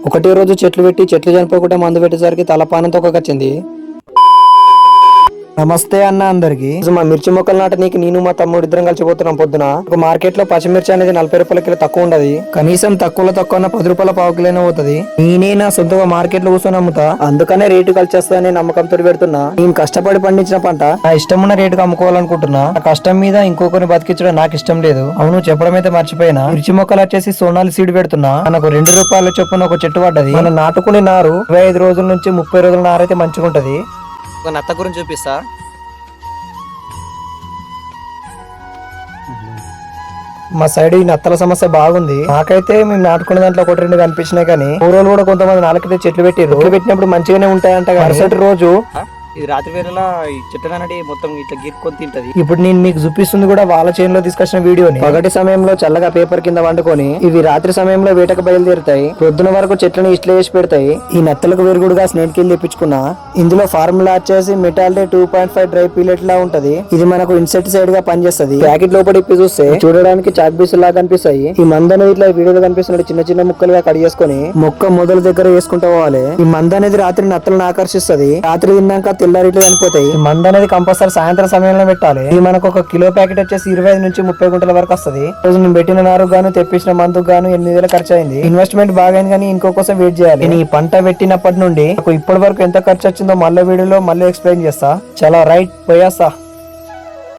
ఒకటే రోజు చెట్లు పెట్టి చెట్లు చనిపోకుండా మందు పెట్టేసరికి తలపానం తొక్కకొచ్చింది. నమస్తే అన్న అందరికి. మా మిర్చి మొక్కలు నాటనీకి నేను మా తమ్ముడు ఇద్దరం కలిసిపోతున్నాం. పొద్దున ఒక మార్కెట్ లో పచ్చిమిర్చి అనేది 40 రూపాయల కిలో తక్కువ ఉండదు. కనీసం తక్కువలో తక్కువ 10 రూపాయల పావు కిలోనే పోతుంది. నేనే నా సొంతగా మార్కెట్ లో కూర్చొని అమ్ముతా, అందుకనే రేటు కలిసేస్తానని నమ్మకంతో పెడుతున్నా. నేను కష్టపడి పండించిన పంట నా ఇష్టం ఉన్న రేటుకు అమ్ముకోవాలనుకుంటున్నా. ఆ కష్టం మీద ఇంకొకరిని బతికించడం నాకు ఇష్టం లేదు. అవును, చెప్పడం అయితే మర్చిపోయినా. మిర్చి మొక్కలు వచ్చేసి సోనాలి సీడ్ పెడుతున్నా. మనకు 2 రూపాయల చొప్పున ఒక చెట్టు పడ్డది. మనం నాటుకునే నారు 25 రోజుల నుంచి 30 రోజుల నారు అయితే మంచిగా ఉంటది. ఒక నత్త గురించి చూపిస్తా. మా సైడ్ ఈ నత్తల సమస్య బాగుంది. నాకైతే మేము నాటుకున్న దాంట్లో 1-2 కనిపించినాయి, కానీ ఊరోళ్ళు కూడా కొంతమంది నాలుకైతే చెట్లు పెట్టినప్పుడు మంచిగానే ఉంటాయంట. మరుసటి రోజు ఇది రాత్రి వేళలా ఈ చెట్టు అనేది మొత్తం ఇట్లా గీర్కొని తింటది. ఇప్పుడు నేను మీకు చూపిస్తుంది కూడా వాళ్ళ చేనులో తీసుకొచ్చిన వీడియోని. పగటి సమయంలో చల్లగా పేపర్ కింద వండుకొని ఇవి రాత్రి సమయంలో వేటకు బయలుదేరుతాయి. పొద్దున వరకు చెట్లను ఇట్లా వేసి పెడతాయి. ఈ నత్తలకు వెరుగుడుగా స్నేక్ కిల్ తెప్పించుకున్నా. ఇందులో ఫార్ములా వచ్చేసి మెటాలిటీ 2.5 డ్రై పీలెట్ లా ఉంటది. ఇది మనకు ఇన్సెక్టిసైడ్ గా పనిచేస్తుంది. ప్యాకెట్ లోపల ఇప్పి చూస్తే చూడడానికి చాక్ పీస్ లాగా కనిపిస్తాయి. ఈ మందు ఇట్లా వీడియోలో కనిపిస్తున్నట్టు చిన్న చిన్న ముక్కలుగా కట్ చేసుకుని మొక్క మొదల దగ్గర వేసుకుంటూ పోవాలి. ఈ మందు అనేది రాత్రి నత్తలను ఆకర్షిస్తుంది. రాత్రి తిన్నాక తెల్లారిట్లు చనిపోతాయి. ఈ మందు అనేది కంపల్సరీ సాయంత్రం సమయంలో పెట్టాలి. ఇది మనకు ఒక కిలో ప్యాకెట్ వచ్చేసి 25 నుంచి 30 గుంటల వరకు వస్తుంది. రోజు నేను పెట్టిన నారు గాను తెప్పించిన మందుకు గాను 8,000 ఖర్చు అయింది. ఇన్వెస్ట్మెంట్ బాగైంది, కానీ ఇంకో కోసం వెయిట్ చేయాలి. నేను ఈ పంట పెట్టినప్పటి నుండి నాకు ఇప్పటి వరకు ఎంత ఖర్చు వచ్చిందో మళ్ళీ వీడియోలో మళ్ళీ ఎక్స్ప్లెయిన్ చేస్తా. చాలా రైట్, పోయేస్తా.